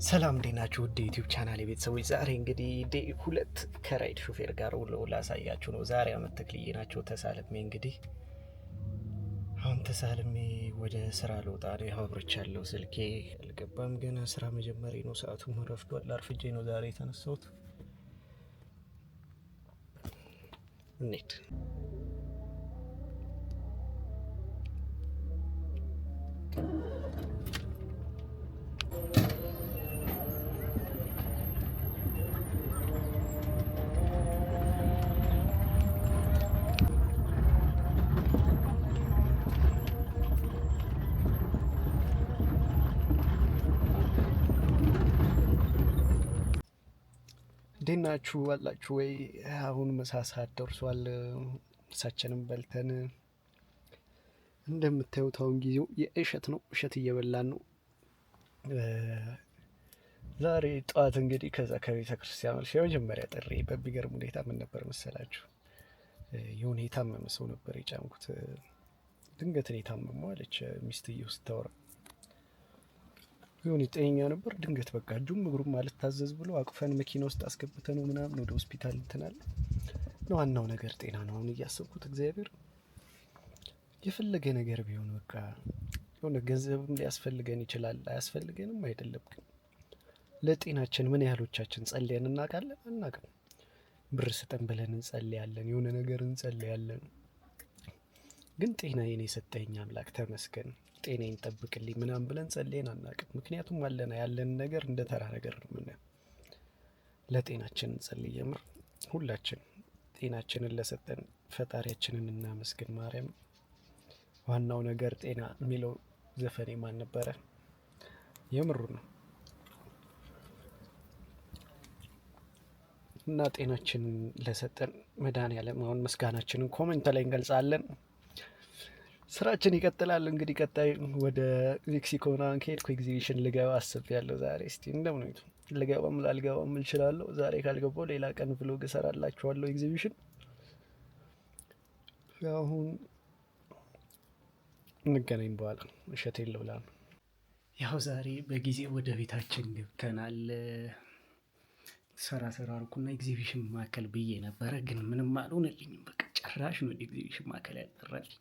ሰላም እንዴት ናችሁ? ውድ ዩቲዩብ ቻናል ቤተሰቦች፣ ዛሬ እንግዲህ ዴይ 2 ከራይድ ሹፌር ጋር ውሎ ላሳያችሁ ነው። ዛሬ አመት ተክልዬ ናቸው ተሳልሜ እንግዲህ አሁን ተሳልሜ ወደ ስራ ልወጣ ነው። አብርቻለሁ፣ ስልኬ አልገባም ገና ስራ መጀመሪያ ነው። ሰዓቱም ረፍዷል። አርፍጄ ነው ዛሬ የተነሳሁት። እንዴት እንዴት ናችሁ አላችሁ ወይ? አሁን ምሳ ሰዓት ደርሷል። ምሳችንም በልተን እንደምታዩት አሁን ጊዜው የእሸት ነው። እሸት እየበላን ነው። ዛሬ ጠዋት እንግዲህ ከዛ ከቤተ ክርስቲያን መልስ የመጀመሪያ ጥሪ በሚገርም ሁኔታ ምን ነበር መሰላችሁ? የሆነ የታመመ ሰው ነበር የጫንኩት። ድንገት ነው የታመመው አለች ሚስትየው ስታወራ። የሆነ ጤነኛ ነበር። ድንገት በቃ እጁም እግሩም ማለት ታዘዝ ብሎ አቅፈን መኪና ውስጥ አስገብተን ነው ምናምን ወደ ሆስፒታል እንትናል። ዋናው ነገር ጤና ነው አሁን እያሰብኩት። እግዚአብሔር የፈለገ ነገር ቢሆን በቃ የሆነ ገንዘብም ሊያስፈልገን ይችላል፣ አያስፈልገንም አይደለም፣ ግን ለጤናችን ምን ያህሎቻችን ጸልየን እናውቃለን? አናውቅም። ብር ስጠን ብለን እንጸልያለን፣ የሆነ ነገር እንጸልያለን። ግን ጤናዬን የሰጠኝ አምላክ ተመስገን፣ ጤናዬን ጠብቅልኝ ምናምን ብለን ጸልየን አናውቅም። ምክንያቱም ያለን ነገር እንደ ተራ ነገር ነው የምናየው። ለጤናችን እንጸልይ። የምር ሁላችን ጤናችንን ለሰጠን ፈጣሪያችንን እናመስግን። ማርያም ዋናው ነገር ጤና የሚለው ዘፈኔ ማን ነበረ? የምሩ ነው። እና ጤናችንን ለሰጠን መድኃኒዓለም አሁን ምስጋናችንን ኮሜንት ላይ እንገልጻለን። ስራችን ይቀጥላል። እንግዲህ ቀጣይ ወደ ሜክሲኮ ምናምን ከሄድኩ ኤግዚቢሽን ልገባ አስቤያለሁ። ዛሬ እስቲ እንደምነው ልገባም ላልገባም እችላለሁ። ዛሬ ካልገባው ሌላ ቀን ብሎግ እሰራላችኋለሁ። ኤግዚቢሽን አሁን እንገናኝ በኋላ እሸቴን ልብላ ነው። ያው ዛሬ በጊዜ ወደ ቤታችን ገብተናል። ሰራ አልኩና ኤግዚቢሽን ማዕከል ብዬ ነበረ፣ ግን ምንም አልሆነልኝም። በቃ ጭራሽ ነው ኤግዚቢሽን ማዕከል ያልጠራልኝ።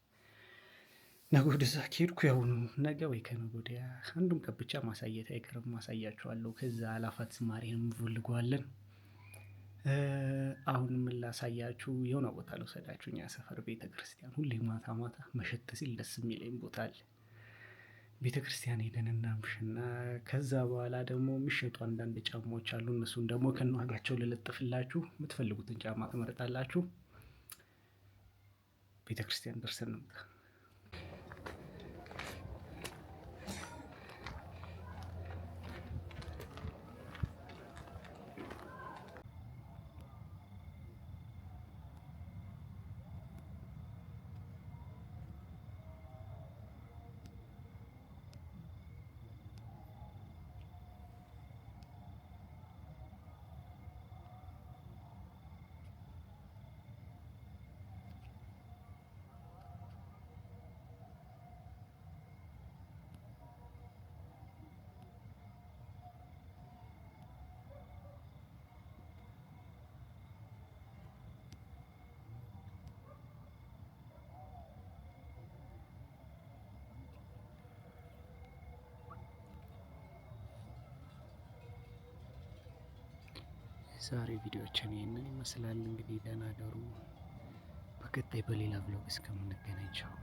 ነገ ወደዛ ከሄድኩ ያው ነገ ወይ ከነገ ወዲያ አንዱን ቀን ብቻ ማሳየት አይቀርም፣ ማሳያችኋለሁ። ከዛ አላፋት ዝማሬን እንፈልገዋለን። አሁን ምን ላሳያችሁ፣ የሆነ ቦታ ልውሰዳችሁ። እኛ ሰፈር ቤተ ክርስቲያን ሁሌ ማታ ማታ መሸት ሲል ደስ የሚለኝ ቦታ አለ። ቤተ ክርስቲያን ሄደን እናምሽና ከዛ በኋላ ደግሞ የሚሸጡ አንዳንድ ጫማዎች አሉ። እነሱን ደግሞ ከነዋጋቸው ልለጥፍላችሁ። የምትፈልጉትን ጫማ ትመርጣላችሁ። ቤተ ክርስቲያን ደርሰን እንምጣ። ዛሬ ቪዲዮችን ይህንን ይመስላል። እንግዲህ ደህና ደሩ። በቀጣይ በሌላ ብሎግ እስከምንገናኝ ቻው።